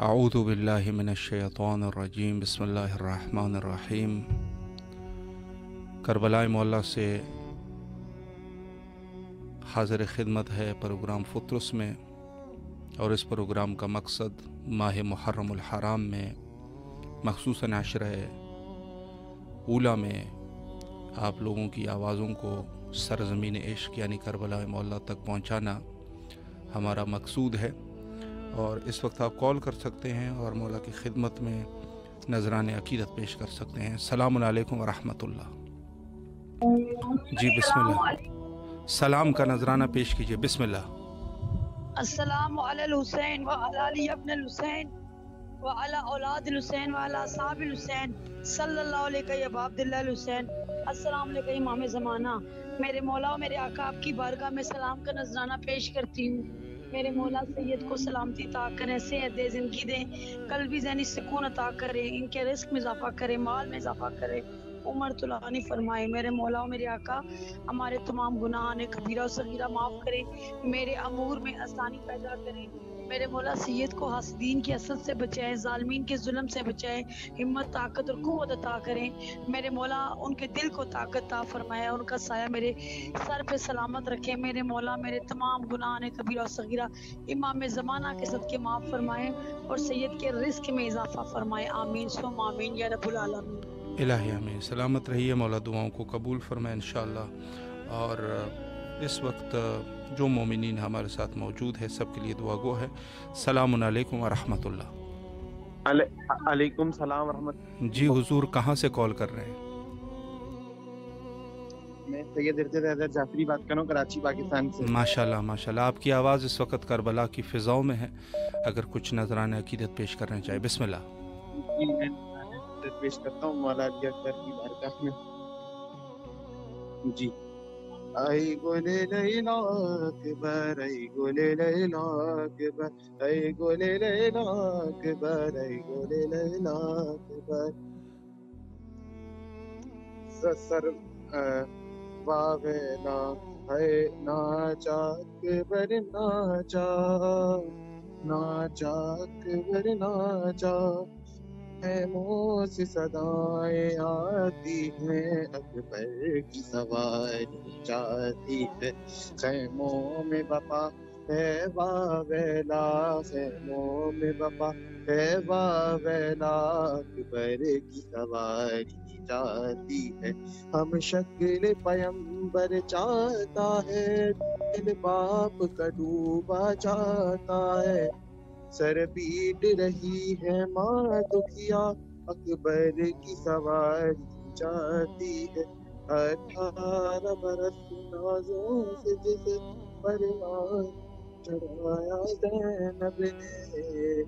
اعوذ باللہ من الشیطان الرجیم بسم اللہ الرحمن الرحیم۔ کربلا معلیٰ سے حاضر خدمت ہے پروگرام فطرس میں، اور اس پروگرام کا مقصد ماہ محرم الحرام میں مخصوصاً عشرہ اولیٰ میں آپ لوگوں کی آوازوں کو سرزمین عشق یعنی کربلا معلیٰ تک پہنچانا ہمارا مقصود ہے۔ اور اس وقت آپ کال کر سکتے ہیں اور مولا کی خدمت میں نذران عقیدت پیش کر سکتے ہیں۔ السلام علیکم ورحمۃ اللہ۔ جی بسم اللہ، سلام کا نذرانہ پیش کیجئے، بسم اللہ۔ السلام علی الحسین وعلی علی ابن الحسین وعلی اولاد الحسین وعلی اصحاب الحسین صلی اللہ علیہ یا عبد اللہ الحسین۔ السلام علیکم امام زمانہ۔ میرے مولا و میرے آقا آپ کی بارگاہ میں سلام کا نذرانہ پیش کرتی ہوں۔ میرے مولا سید کو سلامتی عطا کریں، صحت دے، زندگی دیں، قلبی ذہنی سکون عطا کرے، ان کے رزق میں اضافہ کرے، مال میں اضافہ کرے، عمر طولانی فرمائے۔ میرے مولا و میرے آقا ہمارے تمام گناہ کبیرہ و صغیرہ معاف کرے، میرے امور میں آسانی پیدا کرے۔ میرے مولا سید کو حاسدین کی حسد سے بچائے، ظالمین کے ظلم سے بچائے، ہمت، طاقت اور قوت عطا کریں۔ میرے مولا ان کے دل کو طاقت عطا فرمائے، ان کا سایہ میرے سر پہ سلامت رکھے۔ میرے مولا میرے تمام گناہ کبیرہ و صغیرہ امام زمانہ کے صدقے معاف فرمائے اور سید کے رزق میں اضافہ فرمائے۔ آمین ثم آمین یا رب العالمین۔ الہی آمین۔ سلامت رہیے، مولا دعاؤں کو قبول فرمائے انشاءاللہ۔ اور اس وقت جو مومنین ہمارے ساتھ موجود ہے سب کے لیے دعا گو ہے۔ السلام علیکم ورحمۃ اللہ۔ علیکم السلام ورحمۃ اللہ۔ جی حضور کہاں سے کال کر رہے ہیں؟ میں سید ارشد حیدر جعفری بات کر رہا ہوں، کراچی پاکستان سے۔ ماشاءاللہ ماشاءاللہ، آپ کی آواز اس وقت کربلا کی فضاؤں میں ہے، اگر کچھ نذرانہ عقیدت پیش کرنا چاہے بسم اللہ۔ جی میں عقیدت پیش کرتا ہوں مولا علی اکبر کی بارگاہ میں۔ جی ای گل لیلا اکبر، ای گل لیلا اکبر، ای گل لیلا اکبر، ای گل لیلا اکبر، سر واویلا ہے ناچا اکبر ناچا، ناچا اکبر ناچا، خیموں سے صدائیں آتی ہیں، اکبر کی سواری جاتی ہے، خیموں میں بپا ہے واویلا، خیموں میں بپا ہے واویلا، اکبر کی سواری جاتی ہے، ہم شکل پیمبر چاہتا ہے، دل باپ کا ڈوبا چاہتا ہے، سر پیٹ رہی ہے ماں دکھیا، اکبر کی سواری جاتی ہے، 18 برس نازوں سے جس پروان چڑھایا زینب نے،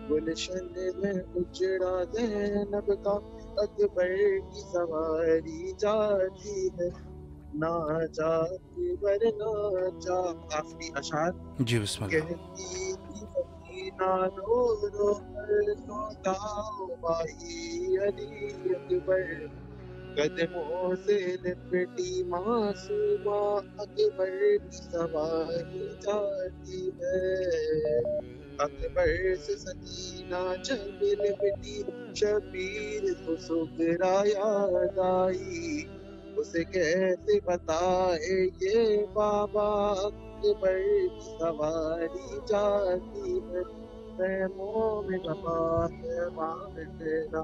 گلشن میں اجڑا زینب کا، اکبر کی سواری جاتی ہے، ناچا اکبر ناچا۔ آخری اشعار جی بسم اللہ۔ کہتی تھی مدینہ رو رو کر سوتا ہو بھائی علی اکبر، قدموں سے لپٹی معصومہ اکبر کی سواری جاتی ہے، اکبر سے سکینہ جب لپٹی شبیر کو سغرا یاد آئی، اسے کیسے بتائے یہ بابا اکبر کی سواری جاتی ہے، خیموں میں بابا خیمہ میں تیرا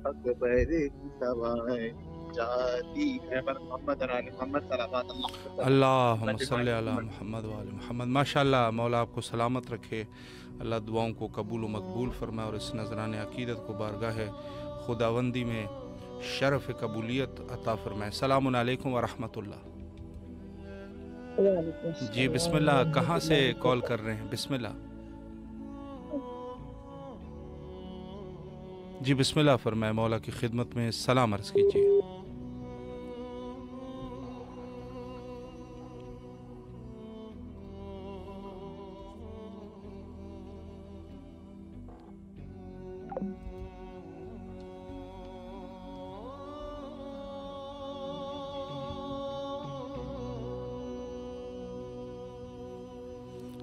اکبر کی سواری جاتی ہے۔ پر محمد علی محمد صلوات اللہ وسلم اللہم صلی علی محمد وآل محمد۔ ماشاءاللہ، مولا آپ کو سلامت رکھے، اللہ دعاؤں کو قبول و مقبول فرمائے اور اس نذران عقیدت کو بارگاہ خداوندی میں شرف قبولیت عطا فرمائے۔ السلام علیکم ورحمۃ اللہ۔ وعلیکم جی بسم السلام اللہ، ورحمۃ کہاں اللہ سے کال وبرکاتہ۔ کر رہے ہیں؟ بسم اللہ جی بسم اللہ فرمائے، مولا کی خدمت میں سلام عرض کیجیے۔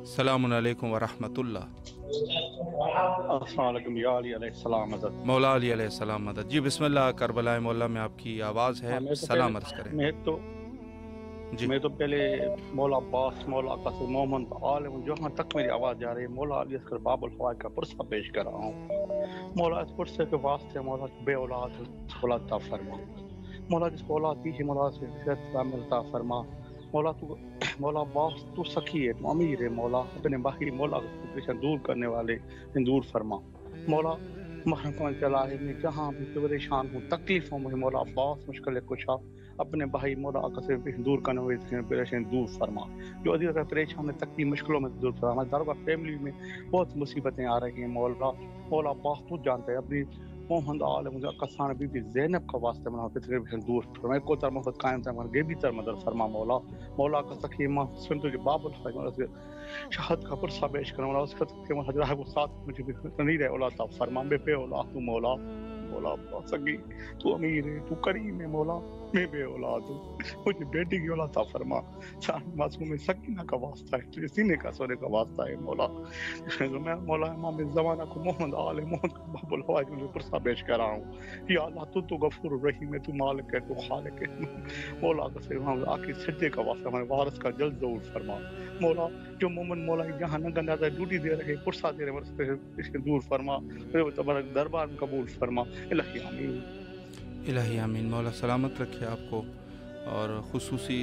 السلام علیکم ورحمۃ اللہ۔ السلام علیکم یا علی علیہ السلام مدد۔ مولا علی علیہ السلام مدد۔ جی بسم اللہ، کربلا مولا میں آپ کی آواز ہے، سلام عرض کریں۔ جی میں تو پہلے مولا عباس، مولا قاسم محمد عالم جہاں تک میری آواز جا رہی ہے، مولا علی اصغر باب الحوائج کا پرسہ پیش کر رہا ہوں۔ مولا اس پرسے کے واسطے مولا بے اولاد اولاد عطا فرما، مولا جس کو اولاد دی ہے مولا سے صحت عطا فرما۔ مولا عباس تو سخی ہے، تو امیر ہے، مولا اپنے باہی مولا پریشان دور کرنے والے دور فرما۔ مولا محرم چلا ہے، میں جہاں بھی پریشان ہوں، تکلیفوں میں مولا عباس مشکل کشا اپنے بھائی مولا آقا سے دور کرنے والے پریشان دور فرما۔ جو ادھر کا پریشان ہے، تکلیف مشکلوں میں دور فرما۔ ہمارے داروں کا فیملی میں بہت مصیبتیں آ رہی ہیں، مولا عباس تو جانتا ہے، اپنی محمد عالم کسان بی بی زینب کا واسطہ منا پتر دور فرما، کو تر محبت قائم تر مگر بھی تر مدد فرما۔ مولا کا سخی ماں سن تجھے باب الحوائج مولا سے شہد کا پرسہ پیش کرنا، مولا اس کا حجرہ وہ ساتھ مجھے بھی نہیں رہے اولاد عطا فرما۔ بے اولاد تو مولا سگی تو امیر ہے، تو کریم ہے، مولا میں بے اولاد ہوں، مجھے بیٹی کی اولاد عطا فرما۔ چاند معصوم میں سکینہ کا واسطہ ہے، تجھے سینے کا سونے کا واسطہ ہے مولا۔ میں مولا امام زمانہ کو محمد آل محمد کا باب الحوائج میں پرسہ پیش کر رہا ہوں۔ یا اللہ تو غفور الرحیم ہے، تو مالک ہے، تو خالق ہے۔ مولا کا سے آخر سجدے کا واسطہ ہمارے وارث کا جلد ظہور فرما۔ مولا جو مومن مولا جہاں نہ گندا ہے، ڈیوٹی دے رہے، پرسہ دے رہے، اس کے دور فرما، تبارک دربار میں قبول فرما۔ الہی آمین۔ الہی آمین۔ مولا سلامت رکھے آپ کو، اور خصوصی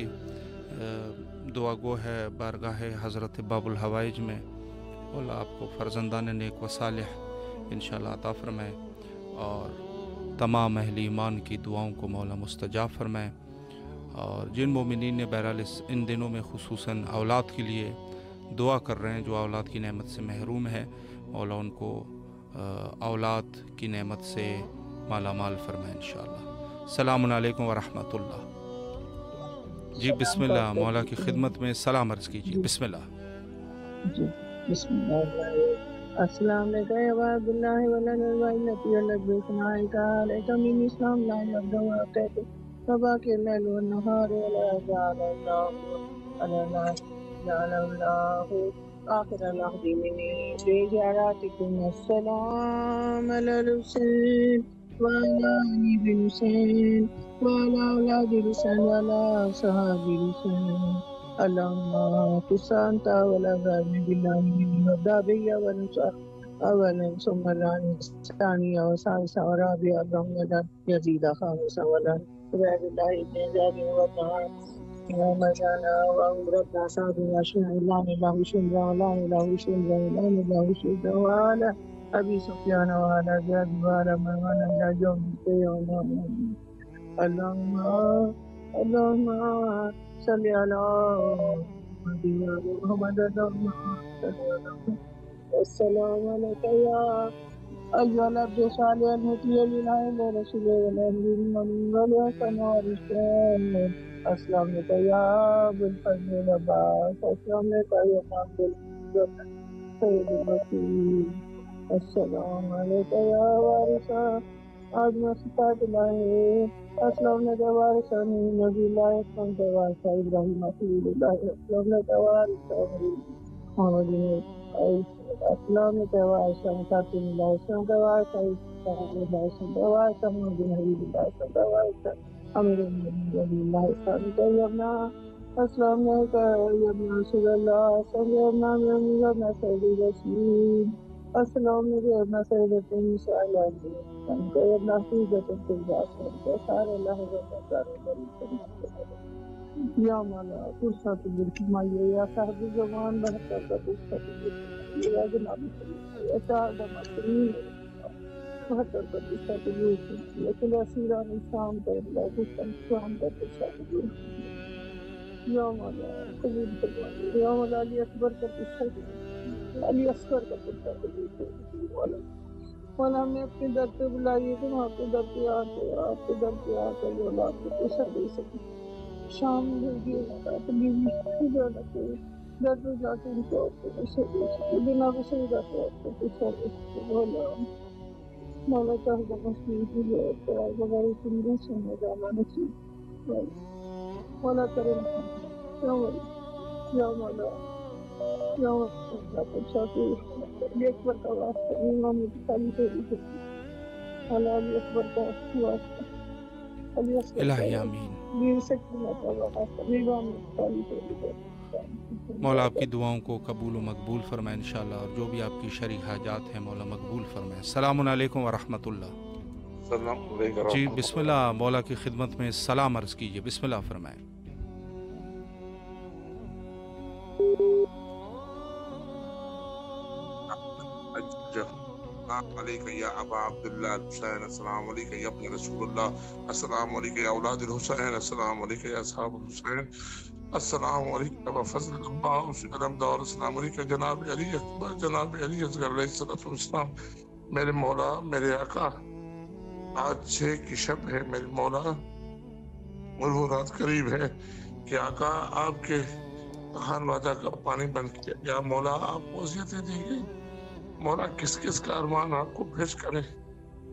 دعا گو ہے بارگاہ حضرت باب الحوائج میں، مولا آپ کو فرزندان نیک و صالح انشاءاللہ عطا فرمائے، اور تمام اہل ایمان کی دعاؤں کو مولا مستجاب فرمائے۔ اور جن مومنین نے بہرحال ان دنوں میں خصوصاً اولاد کے لیے دعا کر رہے ہیں، جو اولاد کی نعمت سے محروم ہے، مولا ان کو اولاد کی نعمت سے مالا مال فرمائے انشاءاللہ۔ السلام علیکم ورحمۃ اللہ۔ جی بسم اللہ، مولا کی خدمت میں سلام عرض کیجیے۔ بسم اللہ جی بسم اللہ۔ السلام علیکم یا عبد اللہ ولن الوالدتی والبیتنائی تعالیک من اسلام لا یبدو وقت فباک اللیل والنہار ولا جعل اللہ آخر العہد منی بجاراتکم السلام علی الحسین وعلی علی بن حسین وعلی اولاد الحسین وعلی صحاب الحسین اللهم كسانت ولا غالب بالله من الدابية أولا ثم الثانية وثالثة ورابعة اللهم لا يزيد خامسا ولا عباد الله بن زاد والنهار اللهم جعلنا وأمرتنا سعد وأشهد لا إله شمرا ولا إله شمرا ولا إله شمرا وعلى أبي سفيان وعلى زياد وعلى مروان إلى يوم القيامة اللهم صل على محمد السلام عليك يا أيها العبد الصالح المطيع لله ورسوله والأمين والوطن والرسول السلام عليك يا أبو الفضل العباس السلام عليك يا أبو سيد الوكيل السلام عليك يا وارث آدم صفات الله اسلام دوارثان نبی اللہ اسلام دوارث ابراہیم خلیل اللہ اسلام دوارث محمد اسلام دوارث فاطمہ اللہ اسلام دوارث اللہ اسلام دوارث محمد حبیب اللہ اسلام دوارث امیر المؤمنین اللہ اسلام طیبنا اسلام طیبنا صلی اللہ طیبنا طیبنا سید رسول اسلام طیبنا سید موسیٰ علیہ طیبنا حفیظت الفردوس سارے اللہ یا مولا فرصت برکمائیے یا صاحب زمان بہتر کا فرصت برکمائیے یا جناب یا شاہد مطرین بہتر کا فرصت برکمائیے یا کل اسیران اسلام کا اللہ فرصت اسلام کا فرصت برکمائیے یا مولا قبول فرمائیے یا مولا علی اکبر کا فرصت برکمائیے علی اصغر کا فرصت برکمائیے مولا ہمیں اپنے در پہ بلائیے تم آپ کے در پہ آتے آپ کے در پہ آتے یہ اولاد کو پیسہ دے سکیں شام بھیجیے بیوی خدا رکھے در پہ جا کے ان کو آپ کو پیسہ دے سکیں بنا بسیدہ کو آپ کو پیسہ دے سکیں مولا چاہدہ مسلم کی جو بغیر سندر سننے جانا نصیب مولا کرم یا مولا یا مولا پرچاتے ایک بار کا واسطہ امام متقالی سے بھی سکتی علی اکبر کا واسطہ علی اکبر الہی آمین۔ دیر سکینہ کا واسطہ امام متقالی سے بھی سکتی مولا آپ کی دعاؤں کو قبول و مقبول فرمائے انشاءاللہ، اور جو بھی آپ کی شرعی حاجات ہیں مولا مقبول فرمائے۔ السلام علیکم ورحمۃ اللہ۔ السلام علیکم جی بسم اللہ، مولا کی خدمت میں سلام عرض کیجیے، بسم اللہ فرمائیں۔ السلام علیکم یا ابا عبداللہ الحسین، السلام علیکم یا ابن رسول اللہ، السلام علیکم یا اولاد الحسین، السلام علیکم یا اصحاب الحسین، السلام علیکم ابا فضل اللہ علمدار، السلام علیکم جناب علی اکبر، جناب علی اصغر علیہ السلام۔ میرے مولا میرے آقا، آج 6 کی شب ہے میرے مولا، اور وہ رات قریب ہے کہ آقا آپ کے خان وعدہ کا پانی بن کے یا مولا آپ کو وصیتیں دی گئی، مولا کس کس کا ارمان آپ کو پیش کریں؟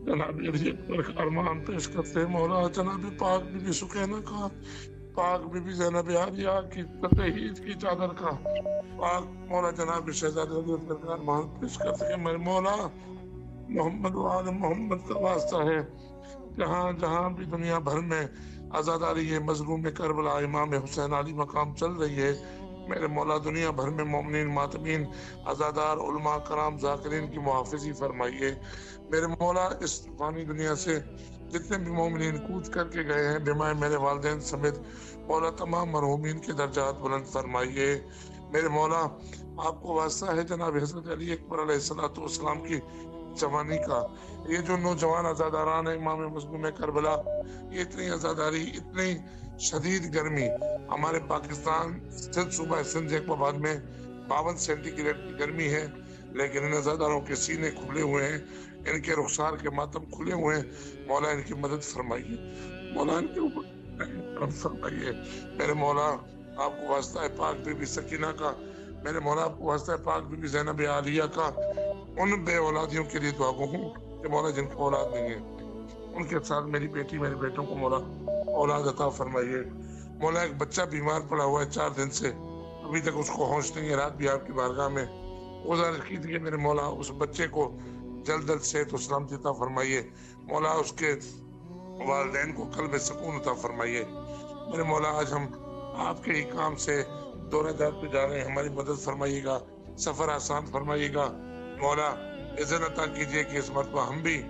جناب علی اکبر کا ارمان پیش کرتے ہیں مولا، جناب پاک بی بی سکینہ کا، پاک بی بی زینب عالیہ کی تطہیر کی چادر کا، پاک مولا جناب شہزادہ علی اکبر کا ارمان پیش کرتے ہیں میرے مولا۔ محمد و آل محمد کا واسطہ ہے، جہاں جہاں بھی دنیا بھر میں آزاداری ہے، مظلوم کربلا امام حسین علی مقام چل رہی ہے میرے مولا، دنیا بھر میں مومنین ماتمین عزادار علماء کرام ذاکرین کی محافظی فرمائیے میرے مولا۔ اس فانی دنیا سے جتنے بھی مومنین کود کر کے گئے ہیں بیمائے میرے والدین سمیت مولا، تمام مرحومین کے درجات بلند فرمائیے میرے مولا۔ آپ کو واسطہ ہے جناب حضرت علی اکبر علیہ السلام کی جوانی کا، یہ جو نوجوان عزاداران ہیں امام مظلوم کربلا، یہ اتنی عزاداری، اتنی شدید گرمی، ہمارے پاکستان سندھ صوبہ سندھ جیکوباد میں 52 سینٹی گریڈ کی گرمی ہے، لیکن ان عزاداروں کے سینے کھلے ہوئے ہیں، ان کے رخسار کے ماتم کھلے ہوئے ہیں مولا، ان کی مدد فرمائیے مولا، ان کے اوپر کرم فرمائیے میرے مولا۔ آپ کو واسطہ ہے پاک بی بی سکینہ کا میرے مولا، آپ کو واسطہ ہے پاک بی بی زینب عالیہ کا، ان بے اولادیوں کے لیے دعا گو ہوں کہ مولا جن کو اولاد نہیں ہے ان کے ساتھ میری بیٹی میرے بیٹوں کو مولا اولاد عطا فرمائیے مولا۔ ایک بچہ بیمار پڑا ہوا ہے 4 دن سے، ابھی تک اس کو ہوش نہیں ہے، رات بھی آپ کی بارگاہ میں گزارش کی تھی کہ میرے مولا اس بچے کو جلد جلد صحت و سلامتی عطا فرمائیے مولا، اس کے والدین کو قلب سکون عطا فرمائیے میرے مولا۔ آج ہم آپ کے ہی کام سے دورہ جات پہ جا رہے ہیں، ہماری مدد فرمائیے گا، سفر آسان فرمائیے گا مولا۔ اذن عطا کیجیے کہ اس مرتبہ ہم بھی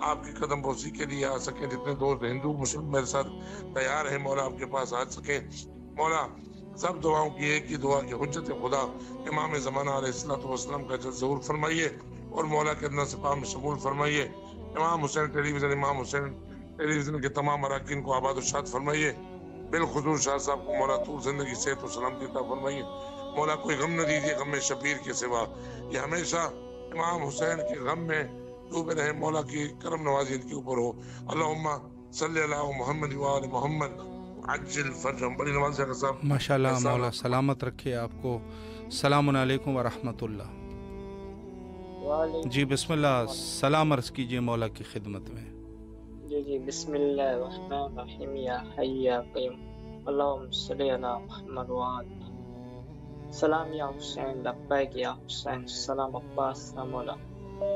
آپ کی قدم بوسی کے لیے آ سکیں، جتنے دوست ہندو مسلم میرے ساتھ تیار ہیں مولا آپ کے پاس آ سکیں مولا۔ سب دعاؤں کی ایک ہی دعا کی حجت خدا امام زمانہ علیہ السلام کا جلد ظہور فرمائیے اور مولا کے ادنا سپاہ میں شمول فرمائیے۔ امام حسین ٹیلی ویژن، امام حسین ٹیلی ویژن کے تمام اراکین کو آباد و شاد فرمائیے، بالخصوص شاہ صاحب کو مولا طول زندگی صحت و سلامتی عطا فرمائیے مولا۔ کوئی غم نہ دیجیے غم شبیر کے سوا، یہ ہمیشہ امام حسین کے غم میں ڈوبے رہے مولا، کی کرم نوازی ان کے اوپر ہو۔ اللہم صلی اللہ محمد و آل محمد عجل فرجہم۔ بڑی نواز صاحب ماشاءاللہ، مولا سلامت رکھے آپ کو۔ السلام علیکم ورحمۃ اللہ۔ جی بسم اللہ، سلام عرض کیجیے مولا کی خدمت میں۔ جی جی بسم اللہ الرحمن الرحیم یا حی یا قیوم اللہم صلی علی محمد وآلہ سلام یا حسین لبیک یا حسین سلام عباس مولا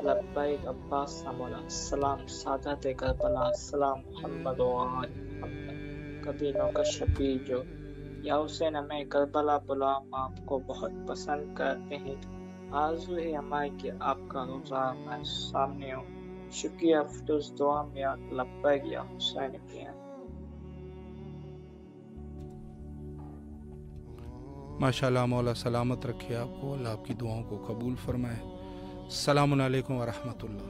لبیک عباس مولا سلام سادات کربلا سلام محمد وآلہ محمد قبیلوں کا شفیع جو یا حسین ہمیں کربلا بلا ہم آپ کو بہت پسند کرتے ہیں آرزو ہے ہماری کہ آپ کا روزہ میں سامنے ہو شکریہ افسوس دعا میں لبیک یا حسین کیا ماشاءاللہ مولا سلامت رکھے آپ کو، اللہ آپ کی دعاؤں کو قبول فرمائے۔ السلام علیکم ورحمۃ اللہ۔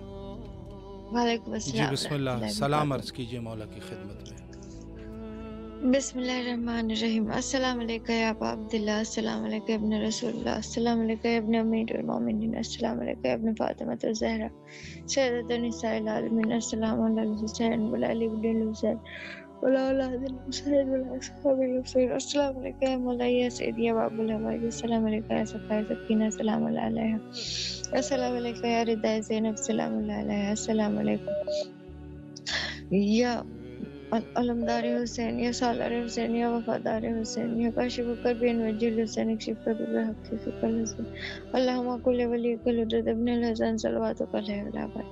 وعلیکم جی السلام بسم اللہ، سلام عرض کیجئے مولا کی خدمت میں۔ بسم اللہ الرحمن الرحیم۔ السلام علیکم یا ابا عبداللہ، السلام علیکم ابن رسول اللہ، السلام علیکم ابن امیر المومنین، السلام علیکم ابن فاطمہ الزہرا سیدۃ النساء العالمین، السلام علی الحسین وعلی ابن الحسین وعلی اولاد الحسین وعلی اصحاب الحسین، السلام علیکم یا مولا یا سیدی یا باب الحوائج، السلام علیکم یا صفائے سکینہ، السلام علیہ، السلام علیکم یا ردائے زینب، السلام علیہ، السلام علیکم یا علمدار حسین یا سالار حسین یا وفادار حسین یا کاشف کربین وجل حسین اکشف کرب بحق فکر حسین اللہم کل ولی کل حضرت ابن الحسن صلواتک علیہ العباد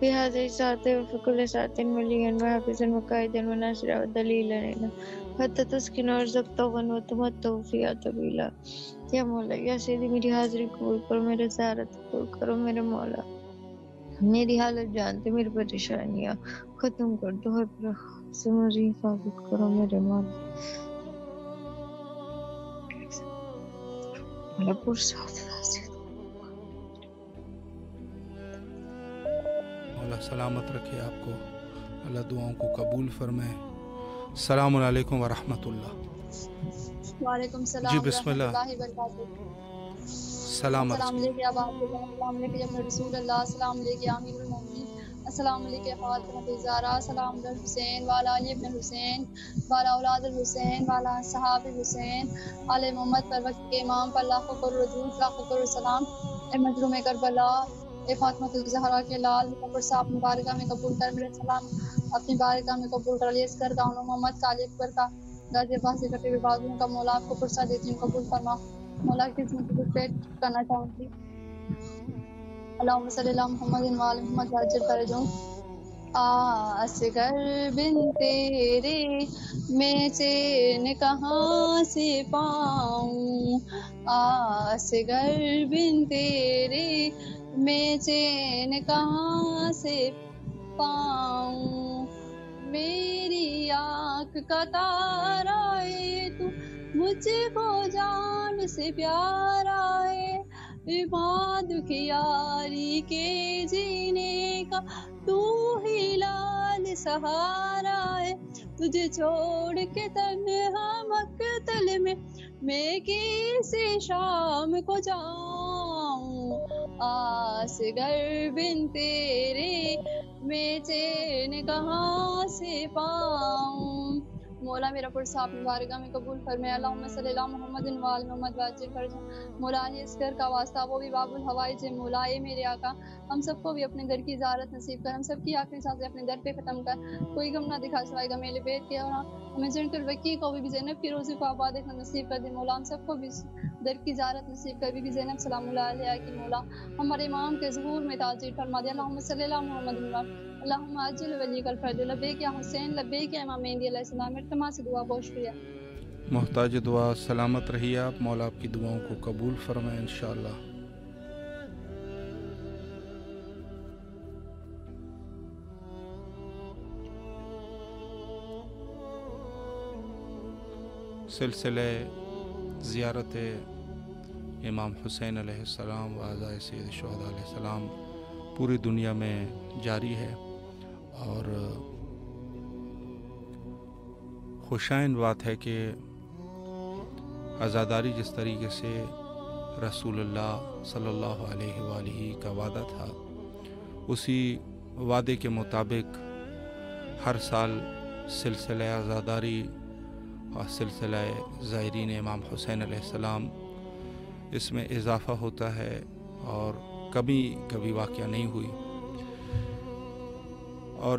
فی حاضر ساعت وفکل ساعت ملین وحافظا وقائدا وناصرا ودلیلا لینا حتی تسکن ورزقتا ونوتمتو فیہا طویلا۔ یا مولا یا سیدی میری حاضری قبول کرو، میرے زیارت قبول کرو میرے مولا، میری حالت جانتے میری پریشانیاں ختم کر دو، ہر سے مجھے حفاظت کرو میرے مولا، مولا سلامت رکھے آپ کو، اللہ دعاؤں کو قبول فرمائے۔ السلام علیکم ورحمۃ اللہ۔ وعلیکم السلام جی بسم اللہ، ورحمۃ اللہ وبرکاتہ۔ سلام عرض السلام کیجئے۔ علیکم یا ابا عبداللہ، السلام علیکم یا ابن رسول اللہ، السلام علیکم یا امیر المومنین، السلام علیکم یا فاطمہ الزہرا، السلام علی الحسین وعلی علی ابن الحسین وعلی اولاد الحسین وعلی اصحاب الحسین آل محمد پر وقت کے امام پر لاکھوں کروڑ درود لاکھوں کروڑ سلام۔ اے مظلوم کربلا، اے فاطمہ الزہرا کے لال مقبر صاحب مبارکہ میں قبول کر میرے سلام، اپنی بارگاہ میں قبول کر، علی اصغر کا محمد کا علی اکبر کا غازی عباس سے کٹے ہوئے بازوؤں کا مولا آپ کو پرسہ دیتی ہوں، قبول فرما۔ مولا کی خدمت میں پیٹ کرنا چاہوں گی، اللہم صلی اللہ محمد وآل محمد واجر فرجوں۔ اصغر بن تیرے میں چین کہاں سے پاؤں، اصغر بن تیرے میں چین کہاں سے پاؤں، میری آنکھ کا تارا ہے تو مجھ کو جان سے پیارا ہے، عباد کی یاری کے جینے کا تو ہی لال سہارا ہے، تجھے چھوڑ کے تنہا مقتل میں کسی شام کو جاؤں، اصغر بن تیرے میں چین کہاں سے پاؤں۔ مولا میرا پرسہ اپنی بارگاہ میں قبول فرمائے، اللہم صلی اللہ محمد وآل محمد واجر فرجوں۔ مولا علی اصغر کا واسطہ وہ بھی باب الحوائج ہے، مولا اے میرے آقا ہم سب کو بھی اپنے در کی زیارت نصیب کر، ہم سب کی آخری سانسیں اپنے در پہ ختم کر، کوئی غم نہ دکھا سوائے گا میرے بیٹ کے، اور ہمیں جن کر وکی کو بھی زینب کی روزی کو آباد دیکھنا نصیب کر دے، مولا ہم سب کو بھی در کی زیارت نصیب کر، بی بی زینب سلام اللہ علیہ کی مولا ہمارے امام کے ظہور میں تاجر فرما دے، اللہم صلی اللہ محمد وآلہ اللہم عجل ولی کل فرد، لبیک یا حسین لبیک یا امام مہدی علیہ السلام، ارتما سے دعا بہت شکریہ۔ محتاج دعا سلامت رہیے آپ، مولا آپ کی دعاؤں کو قبول فرمائے انشاءاللہ۔ سلسلہ زیارت امام حسین علیہ السلام و اعزائے سید الشہداء علیہ السلام پوری دنیا میں جاری ہے، اور خوشائن بات ہے کہ عزاداری جس طریقے سے رسول اللہ صلی اللہ علیہ وآلہ کا وعدہ تھا، اسی وعدے کے مطابق ہر سال سلسلہ عزاداری اور سلسلہ زائرین امام حسین علیہ السلام اس میں اضافہ ہوتا ہے، اور کبھی واقعہ نہیں ہوئی، اور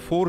4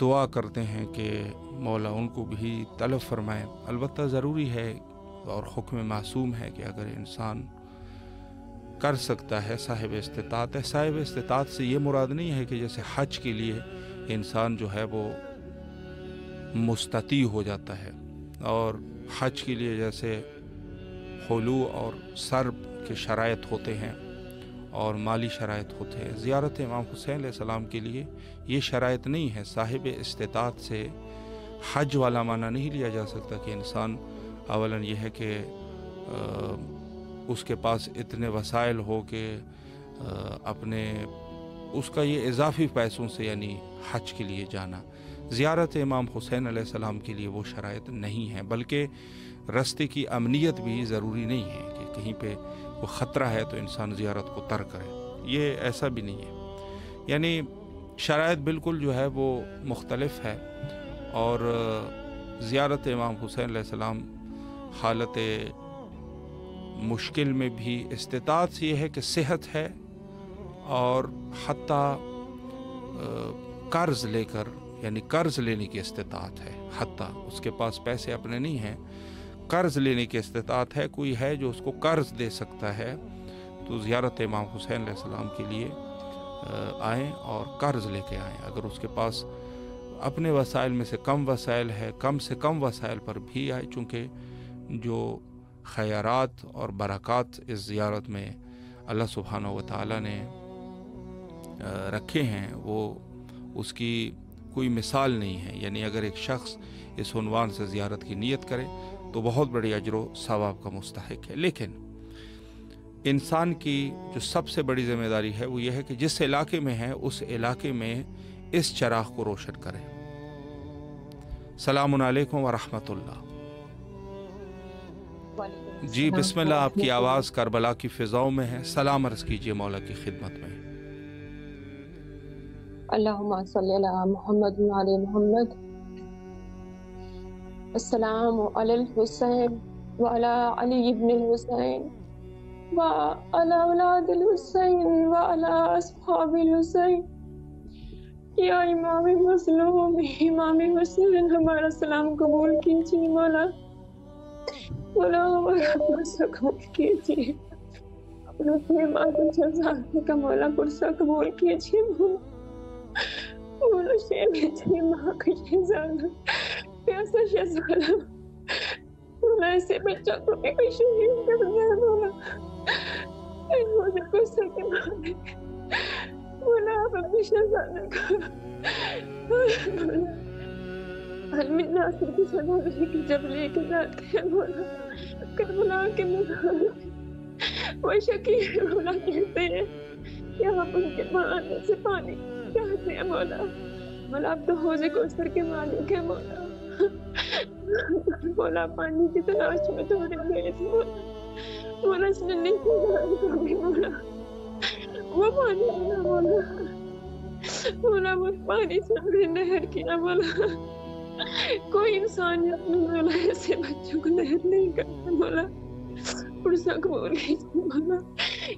دعا کرتے ہیں کہ مولا ان کو بھی طلب فرمائے۔ البتہ ضروری ہے اور حکم معصوم ہے کہ اگر انسان کر سکتا ہے، صاحب استطاعت ہے، صاحب استطاعت سے یہ مراد نہیں ہے کہ جیسے حج کے لیے انسان جو ہے وہ مستطیع ہو جاتا ہے، اور حج کے لیے جیسے خلوع اور سرب کے شرائط ہوتے ہیں اور مالی شرائط ہوتے ہیں، زیارت امام حسین علیہ السلام کے لیے یہ شرائط نہیں ہے۔ صاحب استطاعت سے حج والا معنی نہیں لیا جا سکتا کہ انسان اولاً یہ ہے کہ اس کے پاس اتنے وسائل ہو کہ اپنے اس کا یہ اضافی پیسوں سے یعنی حج کے لیے جانا۔ زیارت امام حسین علیہ السلام کے لیے وہ شرائط نہیں ہے، بلکہ راستے کی امنیت بھی ضروری نہیں ہے کہ کہیں پہ وہ خطرہ ہے تو انسان زیارت کو ترک کرے، یہ ایسا بھی نہیں ہے۔ یعنی شرائط بالکل جو ہے وہ مختلف ہے، اور زیارت امام حسین علیہ السلام حالت مشکل میں بھی استطاعت سے یہ ہے کہ صحت ہے، اور حتیٰ قرض لے کر یعنی قرض لینے کی استطاعت ہے، حتیٰ اس کے پاس پیسے اپنے نہیں ہیں، قرض لینے کی استطاعت ہے، کوئی ہے جو اس کو قرض دے سکتا ہے تو زیارت امام حسین علیہ السلام کے لیے آئیں اور قرض لے کے آئیں۔ اگر اس کے پاس اپنے وسائل میں سے کم وسائل ہے، کم سے کم وسائل پر بھی آئے، چونکہ جو خیرات اور برکات اس زیارت میں اللہ سبحانہ و تعالیٰ نے رکھے ہیں وہ اس کی کوئی مثال نہیں ہے۔ یعنی اگر ایک شخص اس عنوان سے زیارت کی نیت کرے تو بہت بڑی اجر و ثواب کا مستحق ہے، لیکن انسان کی جو سب سے بڑی ذمہ داری ہے وہ یہ ہے کہ جس علاقے میں ہے اس علاقے میں اس چراغ کو روشن کرے۔ السلام علیکم ورحمۃ اللہ۔ جی بسم اللہ، آپ کی آواز کربلا کی فضاؤں میں ہے، سلام عرض کیجئے مولا کی خدمت میں۔ اللہم صلی علی محمد وعلی محمد۔ السلام علی الحسین وعلی علی ابن الحسین وعلی اولاد الحسین وعلی اصحاب الحسین۔ یا امام مظلوم امام حسین، ہمارا سلام قبول کیجیے مولا، مولا ہمارا پرسہ قبول کیجیے، اپنے مادر شہزادے کا مولا پرسہ قبول کیجیے مولا، مولا شیر ماں کا شہزادہ، پیاسا شہزادہ، مولا ایسے بچہ کو بھی کوئی شہید کر دیا مولا، مولا پرسہ کے مالک، مولا آپ اپنے شہزادہ کا علم ناصر کی شہزادے کی جب لے کے جاتے ہیں مولا کربلا کے میدان میں، وہ شکیل مولا کہتے ہیں کہ آپ ان کے مانے سے پانی چاہتے ہیں مولا، مولا آپ تو حوض کوثر کے مالک ہیں مولا، مولا پانی کی تلاش میں تھوڑے گئے تھے مولا، مولا اس نے نہیں کبھی مولا وہ پانی کیا مولا، مولا وہ پانی سے ہمیں نہر کیا مولا، کوئی انسان اپنے مولا ایسے بچوں کو نہر نہیں کرتا مولا، پرسہ قبول کیجیے مولا،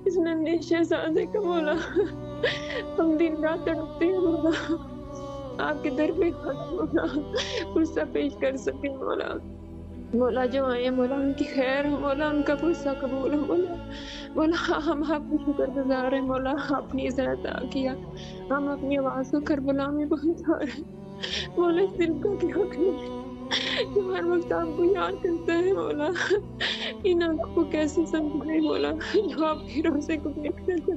اس ننھے شہزادے کا مولا، ہم دن رات تڑپتے ہیں مولا، آپ کے در پہ مولا پرسہ پیش کر سکیں مولا، مولا جو آئے مولا ان کی خیر ہو مولا، ان کا پرسہ قبول ہو مولا، مولا ہم آپ کو شکر گزار ہیں مولا، آپ نے اسے عطا کیا، ہم اپنی آواز کو کربلا میں پہنچا رہے ہیں مولا، اس دل کا کیا کرے جو ہر وقت آپ کو یاد کرتا ہے مولا، ان آنکھوں کو کیسے سنبھالے مولا جو آپ کے روزے کو دیکھتے ہیں،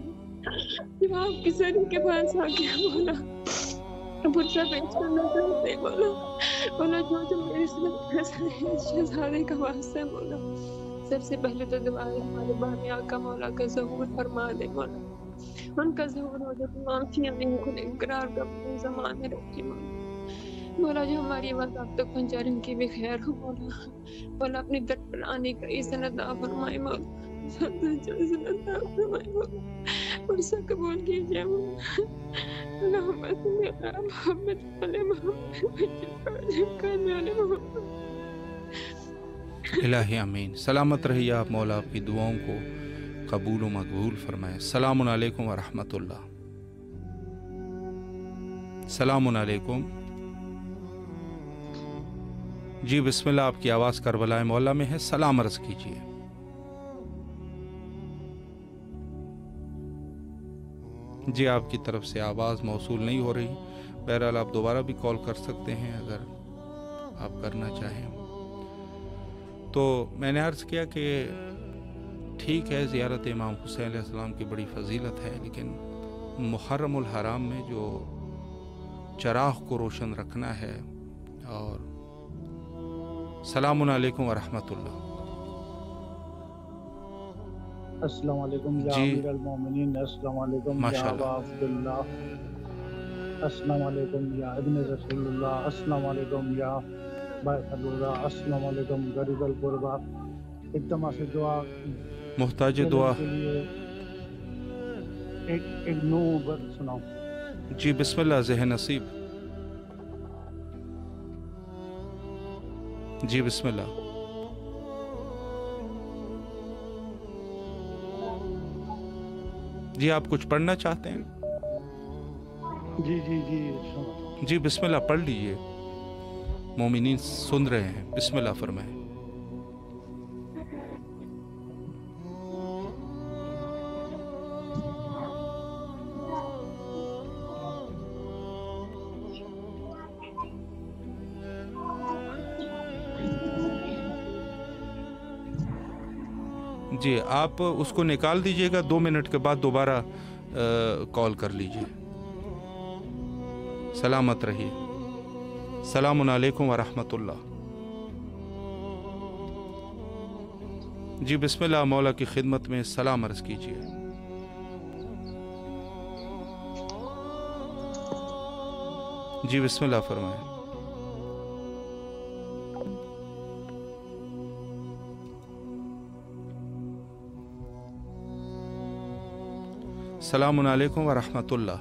جب آپ کی سر کے پاس آ گیا مولا پرسہ پیش کرنا چاہتے ہیں مولا، مولا جو میرے شہزادے کا واسطہ ہے مولا، سب سے پہلے تو دعا ہے ہمارے بامی آقا مولا کا ظہور فرما دے مولا، ان کا ظہور ہو جائے تمام چیزیں خود انقرار کا اپنے زمانے رکھی مولا، مولا جو ہماری آواز آپ تک پہنچا رہے ان کی بھی خیر ہو مولا، مولا اپنی در پر آنے کا عزت عطا فرمائے مولا، عزت عطا فرمائے مولا، پرسہ قبول کیجیے مولا، اللہم صلی علی محمد علی محمد علی محمد۔ الہی امین۔ سلامت رہیے آپ، مولا آپ کی دعاؤں کو قبول و مقبول فرمائے۔ السلام علیکم ورحمۃ اللہ۔ السلام علیکم۔ جی بسم اللہ، آپ کی آواز کربلا مولا میں ہے، سلام عرض کیجیے۔ جی آپ کی طرف سے آواز موصول نہیں ہو رہی، بہرحال آپ دوبارہ بھی کال کر سکتے ہیں اگر آپ کرنا چاہیں۔ تو میں نے عرض کیا کہ ٹھیک ہے، زیارت امام حسین علیہ السلام کی بڑی فضیلت ہے، لیکن محرم الحرام میں جو چراغ کو روشن رکھنا ہے۔ اور السلام علیکم ورحمۃ اللہ۔ السلام علیکم یا امیر المومنین، السلام علیکم یا ابا عبداللہ، السلام علیکم یا ابن رسول اللہ، السلام علیکم یا بیت اللہ، السلام علیکم غریب الغربا۔ ایک دمہ سے دعا، محتاج دعا کے لیے ایک نو سناؤ۔ جی بسم اللہ، ذہن نصیب۔ جی بسم اللہ۔ جی آپ کچھ پڑھنا چاہتے ہیں؟ جی جی بسم اللہ پڑھ لیجئے، مومنین سن رہے ہیں، بسم اللہ فرمائیں۔ جی آپ اس کو نکال دیجئے گا، 2 منٹ کے بعد دوبارہ کال کر لیجئے۔ سلامت رہیے، السلام علیکم ورحمۃ اللہ۔ جی بسم اللہ، مولا کی خدمت میں سلام عرض کیجیے۔ جی بسم اللہ فرمائیں۔ السلام علیکم ورحمۃ اللہ۔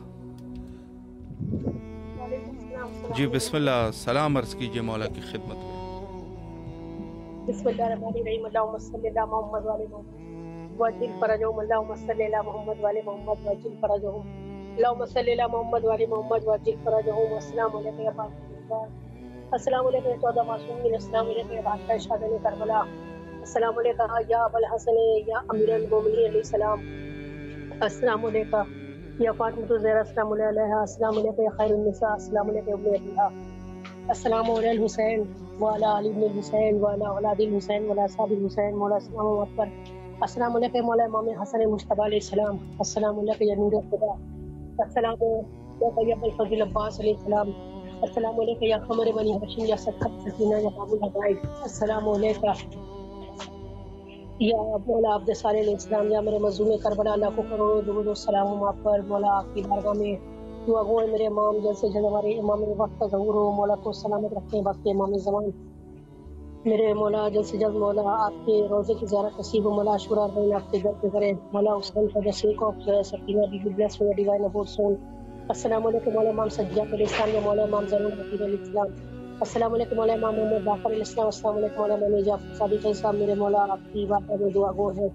جی بسم اللہ، سلام عرض کیجیے مولا کی خدمت میں۔ بسم اللہ الرحمن الرحیم، اللہم صلی علی محمد وعلی محمد وعجل فرجہم، اللہم صلی علی محمد وعلی محمد وعجل فرجہم، اللہم صلی علی محمد وعلی محمد وعجل فرجہم۔ السلام علیکم یا پاک، السلام علیکم 14 معصومین، السلام علیکم یا بادشاہ شہدائے کربلا، السلام علیکم یا ابا الحسن یا امیر المومنین علیہ السلام، السلام علیکم یا فاطمہ الزہرا، السلام علیہ، السلام علیکم یا خیر النساء، السلام علیکم ابن ابیہا، السلام علی الحسین وعلی علی ابن الحسین وعلی اولاد الحسین وعلی اصحاب الحسین، مولا السلام اکبر، السلام علیکم مولا امام حسن مجتبی علیہ السلام، السلام علیکم یا نور خدا، السلام علیکم یا ابوالفضل عباس علیہ السلام، السلام علیکم یا قمر بنی ہاشم یا سکت سکینہ یا باب الحبائب، السلام علیکم یا مولا عبد صالح علیہ السلام، یا میرے مظلوم کربلا، اللہ کو کروڑوں درود و سلام آپ پر، مولا آپ کی بارگاہ میں دعا گو ہے میرے امام، جیسے جب ہمارے امام وقت کا ظہور ہو، مولا کو سلامت رکھیں، وقت امام زمان میرے مولا، جیسے جب مولا آپ کے روزے کی زیارت نصیب ہو، مولا عاشورہ بین آپ کے گھر پہ کریں، مولا حسین for the sake of Sakina be blessed with a divine abode soon۔ السلام علیکم مولا امام سجاد علیہ السلام یا مولا امام زین العابدین علیہ السلام، السلام علیکم مولا امام محمد باقر علیہ السلام، السلام علیکم مولا امام جعفر صادق علیہ السلام، میرے مولا آپ کی بارگاہ میں دعا گو ہے،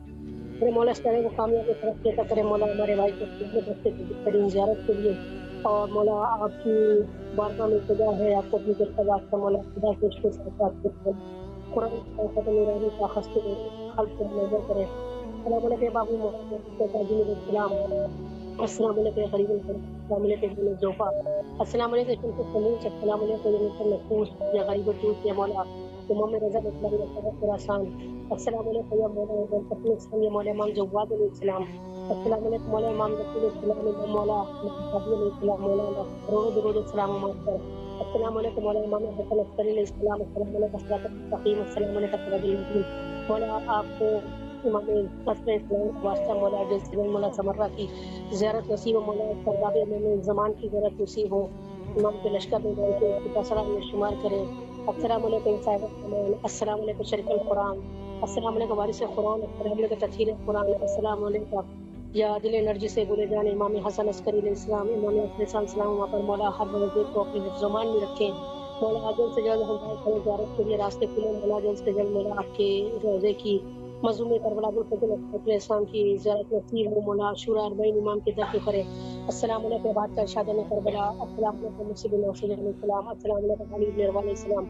میرے مولا اس طرح کو کامیابی طرف عطا کرے، مولا ہمارے بھائی کو خدمت رکھتے بہترین زیارت کے لیے، اور مولا آپ کی بارگاہ میں خدا ہے، آپ کو اپنی جذبات کا مولا خدا کے اس کے ساتھ قرآن ختم نورانی کا خستے خلق کو نظر کرے۔ السلام علیکم بابو محمد علیہ السلام، السلام علیکم غریب السلام علیکم زوفا، السلام علیکم شمس السموس، السلام علیکم نفوس یا غریب الجوس یا مولا امام رضا اسلامی خراسان، السلام علیکم یا مولا اسلام یا مولا امام جواد علیہ السلام، السلام علیکم مولا امام رسول السلام یا مولا علیہ السلام، مولانا کروڑوں درود السلام پر، السلام علیکم مولا امام حسن عسکری علیہ السلام، السلام علیکم صراط المستقیم، السلام علیکم سراج المستقیم، مولا آپ کو امام قصر اسلام کا واسطہ مولا جیسے مولا سمرہ کی زیارت نصیب ہو، مولا سرداب امام زمان کی زیارت نصیب ہو، امام کے لشکر میں جائے کے خطہ میں شمار کرے، السلام علیکم صاحب السلام، السلام علیکم شریف القرآن، السلام علیکم وارث قرآن، السلام علیکم تطہیر قرآن، السلام علیکم یا دل انرجی سے بولے جانے امام حسن عسکری علیہ السلام، امام حسن السلام، وہاں پر مولا ہر روزے کو اپنے زمان میں رکھیں، مولا جلد سے جلد ہم زیارت کے لیے راستے کھلے، مولا جلد سے جلد مولا آپ کے روزے کی مظلوم کربلا ابوالفضل علیہ السلام کی زیارت نصیب ہو، مولا عاشورہ اربعین امام کے در پہ کرے، السلام علیکم بادشاہ شہدائے کربلا، السلام علیکم مصیب نوشید علیہ السلام، السلام علیکم علی بن علیہ السلام،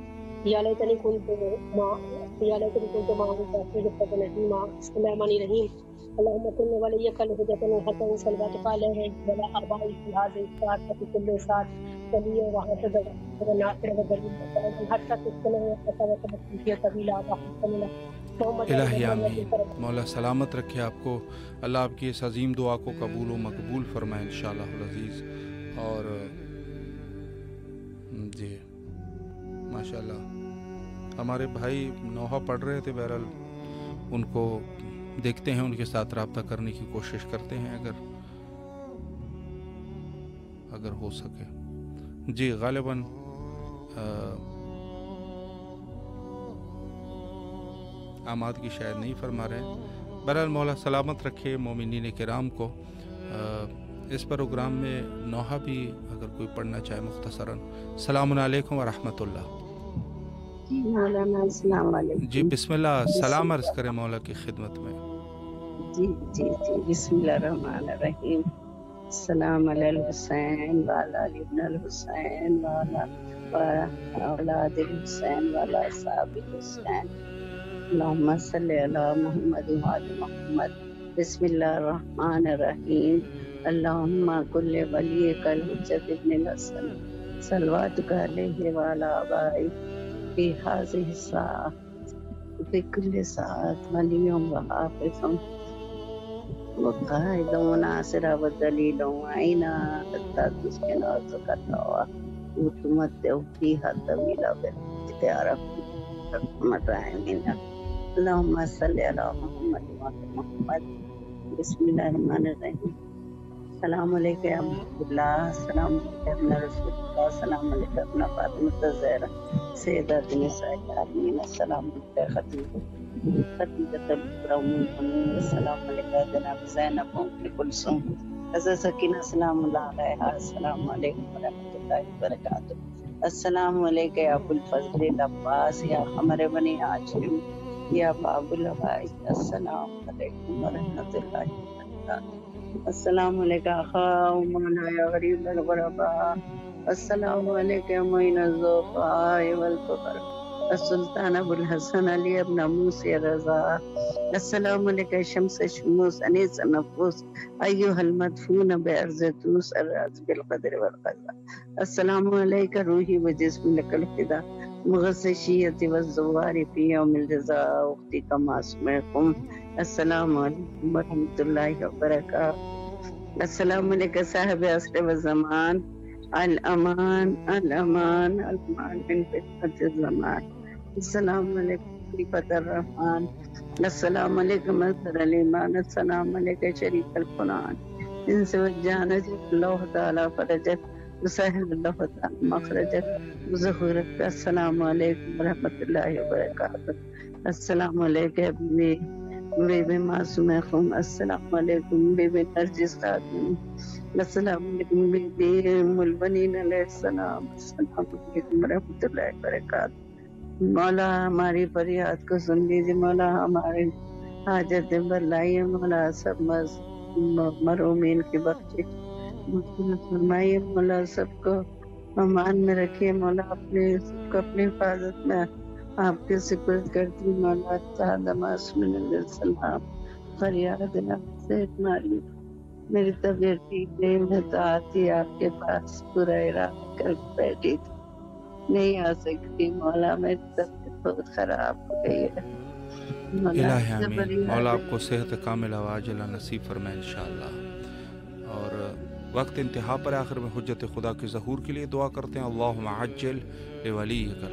یا لیتنی کنت معهم فاستغفر الرحیم. بسم اللہ الرحمن الرحیم. اللهم كن وليك الهدى والحسن صلواتك عليه ولا آبائه في هذه الساعة في كل ساعة وليا وحسدا وناصرا ودليلا حتى تسكن وتتوكل في طويلا وحسنا. الہی آمین. مولا سلامت رکھے آپ کو. اللہ آپ کی اس عظیم دعا کو قبول و مقبول فرمائے انشاءاللہ العزیز. اور جی ماشاءاللہ ہمارے بھائی نوحہ پڑھ رہے تھے، بہرحال ان کو دیکھتے ہیں، ان کے ساتھ رابطہ کرنے کی کوشش کرتے ہیں اگر ہو سکے. جی غالباً آماد کی شاید نہیں فرما رہے ہیں. بہرحال مولا سلامت رکھے مومنین کرام کو. اس پروگرام میں نوحہ بھی اگر کوئی پڑھنا چاہے مختصراً. السلام علیکم ورحمۃ اللہ. جی مولانا السلام علیکم. جی بسم اللہ. سلام عرض کریں مولا کی خدمت میں. جی جی جی بسم اللہ الرحمن الرحیم. السلام علی الحسین وعلی علی ابن الحسین وعلی اولاد الحسین وعلی اصحاب الحسین. اللہم صلی علی محمد وعلی محمد. بسم اللہ الرحمن الرحیم. اللہم کل ولیک الحجۃ ابن الحسن صلواتک علیہ وعلی آبائہ فی ہذہ الساعۃ فی کل ساعۃ ولی و حافظ وقائد وناصر ودلیل وعینا حتی تسکن ارضک اللہ وتمتع فیہا طویلا باختیار رحمت الرحمن. اللہم صلی علی محمد وعلی محمد. بسم اللہ الرحمن الرحیم. السلام علیکم یا محمد اللہ. السلام علیکم ابن رسول اللہ. السلام علیکم ابن فاطمۃ الزہرا سیدۃ نساء العالمین. السلام علیکم خدیجۃ الکبریٰ ام المؤمنین. السلام علیکم جناب زینب ام کلثوم حضرت سکینہ سلام اللہ علیہا. السلام علیکم ورحمۃ اللہ وبرکاتہ. السلام علیکم یا ابو الفضل العباس یا قمر بنی ہاشم یا باب العباس. السلام علیکم ورحمۃ اللہ وبرکاتہ. السلام علیکم اخا مولا یا غریب الغرباء. السلام علیکم معین الضعفاء والفقراء السلطان ابو الحسن علی ابن موسی رضا. السلام علیکم شمس شموس انیس النفوس ایها المدفون بارض توس الراز بالقدر والقضاء. السلام علیکم روحی و جسم لک الفدا مغششیت والزوار فی یوم الجزاء اختی کما اسمکم. السلام علیکم ورحمۃ اللہ وبرکاتہ. السلام علیکم صاحب عصر و زمان. الامان الامان الامان من فتنة الزمان. السلام علیکم خلیفۃ الرحمن. السلام علیکم مظہر الایمان. السلام علیکم شریف القرآن. ان سے وجانت اللہ تعالی فرجت وسهل اللہ تعالی مخرجت وظہورت. السلام علیکم ورحمۃ اللہ وبرکاتہ. السلام علیکم بی بی معصوم خم. السلام علیکم بی بی نرجس خاتون. السلام علیکم بی بی ام البنین علیہ السلام. السلام علیکم ورحمۃ اللہ وبرکاتہ. مولا ہماری فریاد کو سن لیجیے. مولا ہماری حاجت بلائیے. مولا سب مرومین کی بخشش فرمائیے. مولا سب کو امان میں رکھیے. مولا سب کو اپنی حفاظت میں آپ کے سپرد کرتی. مولا تعالی معصوم علیہ السلام فریاد سے ہماری میری طبیعت ٹھیک نہیں. میں تو آتی آپ کے پاس پورا ارادہ کر بیٹھی تھی، نہیں آ سکتی. مولا میری طبیعت بہت خراب ہو گئی ہے. الہی آمین. مولا آپ کو صحت کاملہ و عاجلہ نصیب فرمائے انشاءاللہ. اور وقت انتہا پر آخر میں حجت خدا کے ظہور کے لیے دعا کرتے ہیں. اللہم عجل لولیک